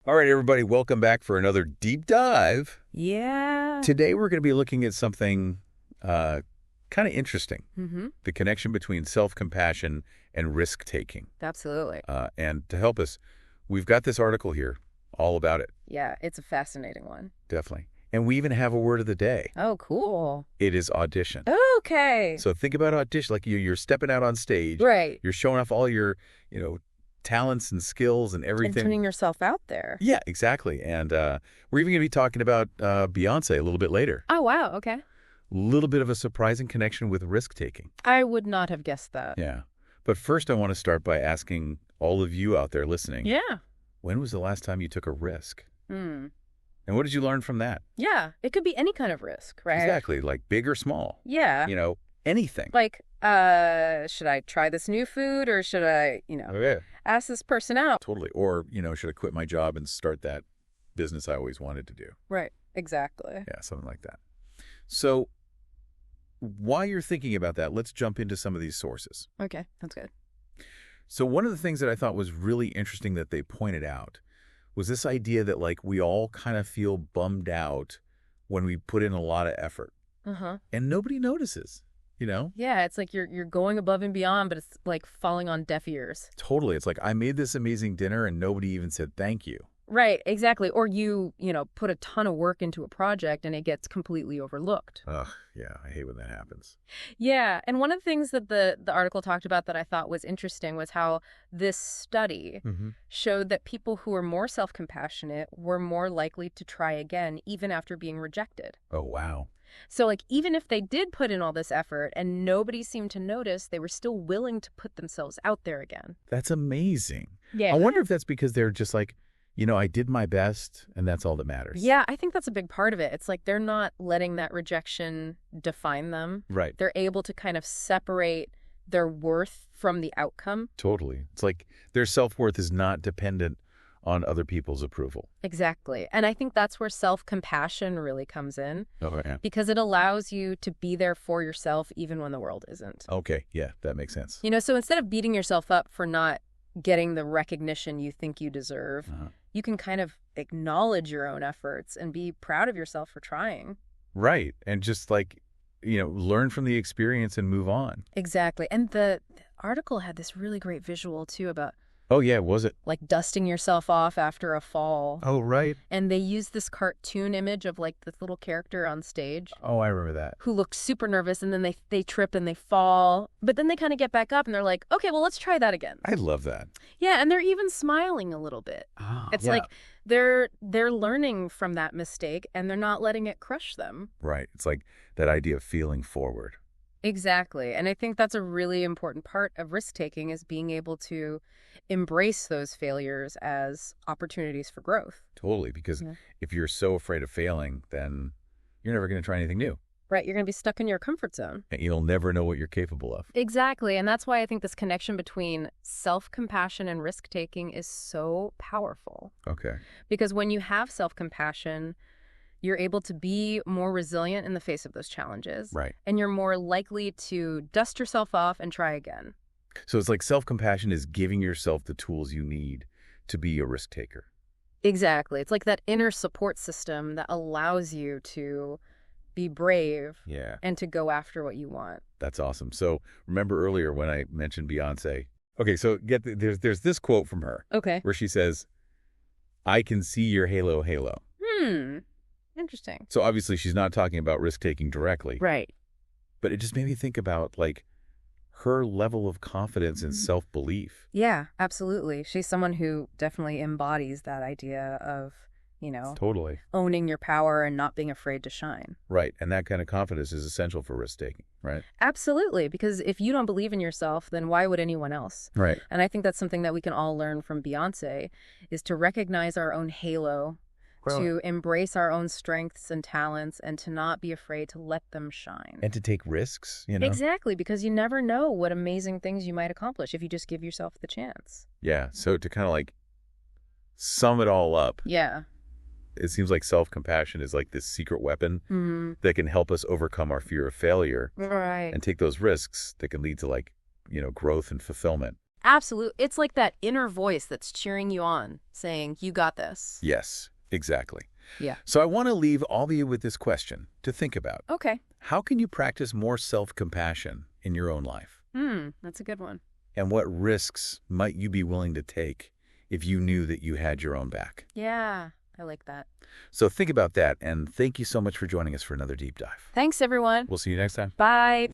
All right, everybody, welcome back for another deep dive. Yeah. Today, we're going to be looking at something kind of interesting, Mm-hmm. the connection between self-compassion and risk-taking. Absolutely. And to help us, we've got this article here all about it, Yeah, it's a fascinating one. definitely. And we even have a word of the day. Oh, cool. It is audition. Okay. So think about audition, like you're stepping out on stage. Right. You're showing off all your, talents and skills and And everything. putting yourself out there. Yeah, exactly. And we're even going to be talking about Beyonce a little bit later. Oh, wow. Okay. Little bit of a surprising connection with risk-taking. I would not have guessed that. Yeah. But first, I want to start by asking all of you out there listening, Yeah. when was the last time you took a risk? Hmm. And what did you learn from that? Yeah. It could be any kind of risk, right? Exactly, like big or small. Yeah. Anything. Like, should I try this new food or should I, Yeah. ask this person out? Totally. Or, should I quit my job and start that business I always wanted to do? Right. Exactly. Yeah, something like that. So while you're thinking about that, let's jump into some of these sources. Okay. That's good. So one of the things that I thought was really interesting that they pointed out was this idea that, like, we all kind of feel bummed out when we put in a lot of effort Uh-huh. and nobody notices, Yeah, it's like you're going above and beyond, but it's like falling on deaf ears. Totally. It's like, I made this amazing dinner and nobody even said thank you. Right, exactly. Or you put a ton of work into a project and it gets completely overlooked. Ugh, yeah, I hate when that happens. Yeah, and one of the things that the article talked about that I thought was interesting was how this study Mm-hmm. showed that people who were more self-compassionate were more likely to try again even after being rejected. Oh, wow. So like even if they did put in all this effort and nobody seemed to notice, they were still willing to put themselves out there again. That's amazing. Yeah. I wonder if that's because they're just like, I did my best and that's all that matters. Yeah, I think that's a big part of it. It's like they're not letting that rejection define them. Right. They're able to kind of separate their worth from the outcome. Totally. It's like their self-worth is not dependent on other people's approval. Exactly. And I think that's where self-compassion really comes in Oh, yeah. because it allows you to be there for yourself even when the world isn't. Okay. Yeah, that makes sense. So instead of beating yourself up for not getting the recognition you think you deserve, Uh-huh. you can kind of acknowledge your own efforts and be proud of yourself for trying. Right. And just like, learn from the experience and move on. Exactly. And the article had this really great visual too about Oh, yeah. Was it? like dusting yourself off after a fall. Oh, right. And they used this cartoon image of like this little character on stage Oh, I remember that. who looks super nervous and then they trip and they fall. But then they kind of get back up and they're like, okay, well, let's try that again. I love that. Yeah. And they're even smiling a little bit. It's Yeah. like they're learning from that mistake and they're not letting it crush them. Right. It's like that idea of feeling forward. Exactly. And I think that's a really important part of risk-taking is being able to embrace those failures as opportunities for growth. Totally. Because Yeah. if you're so afraid of failing, then you're never going to try anything new. Right? You're going to be stuck in your comfort zone. And you'll never know what you're capable of. Exactly. And that's why I think this connection between self-compassion and risk-taking is so powerful. Okay. Because when you have self-compassion, you're able to be more resilient in the face of those challenges. Right. And you're more likely to dust yourself off and try again. So it's like self-compassion is giving yourself the tools you need to be a risk taker. Exactly. It's like that inner support system that allows you to be brave Yeah. and to go after what you want. That's awesome. So remember earlier when I mentioned Beyonce? Okay, so there's this quote from her Okay. where she says, "I can see your halo, halo." Interesting. So obviously she's not talking about risk-taking directly, Right. but it just made me think about, like, her level of confidence and self-belief. Yeah, absolutely. She's someone who definitely embodies that idea of, Totally. owning your power and not being afraid to shine. Right, and that kind of confidence is essential for risk-taking, right? Absolutely. Because if you don't believe in yourself, then why would anyone else? Right. And I think that's something that we can all learn from Beyonce is to recognize our own halo, to embrace our own strengths and talents, and to not be afraid to let them shine. And to take risks, Exactly, because you never know what amazing things you might accomplish if you just give yourself the chance. Yeah, so to kind of like sum it all up, Yeah. it seems like self-compassion is like this secret weapon that can help us overcome our fear of failure Right. and take those risks that can lead to, like, growth and fulfillment. Absolutely. It's like that inner voice that's cheering you on, saying, you got this. Yes, exactly. Yeah. So I want to leave all of you with this question to think about. Okay. How can you practice more self-compassion in your own life? That's a good one. And what risks might you be willing to take if you knew that you had your own back? Yeah, I like that. So think about that, and thank you so much for joining us for another deep dive. Thanks, everyone. We'll see you next time. Bye.